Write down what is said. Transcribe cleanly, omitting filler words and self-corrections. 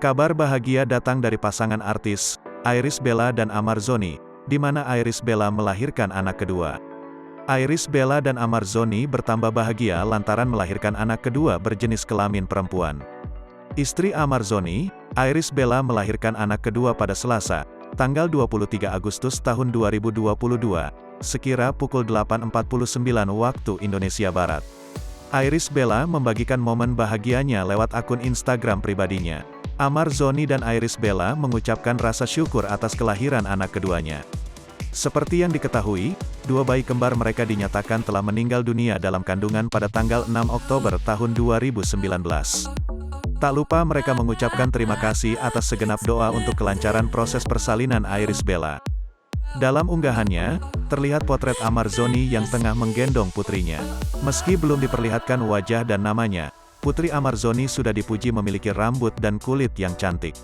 Kabar bahagia datang dari pasangan artis, Iris Bella dan Amar Zoni, di mana Iris Bella melahirkan anak kedua. Iris Bella dan Amar Zoni bertambah bahagia lantaran melahirkan anak kedua berjenis kelamin perempuan. Istri Amar Zoni, Iris Bella melahirkan anak kedua pada Selasa, tanggal 23 Agustus tahun 2022, sekira pukul 8.49 waktu Indonesia Barat. Iris Bella membagikan momen bahagianya lewat akun Instagram pribadinya. Amar Zoni dan Iris Bella mengucapkan rasa syukur atas kelahiran anak keduanya. Seperti yang diketahui, dua bayi kembar mereka dinyatakan telah meninggal dunia dalam kandungan pada tanggal 6 Oktober tahun 2019. Tak lupa mereka mengucapkan terima kasih atas segenap doa untuk kelancaran proses persalinan Iris Bella. Dalam unggahannya, terlihat potret Amar Zoni yang tengah menggendong putrinya. Meski belum diperlihatkan wajah dan namanya, putri Amar Zoni sudah dipuji memiliki rambut dan kulit yang cantik.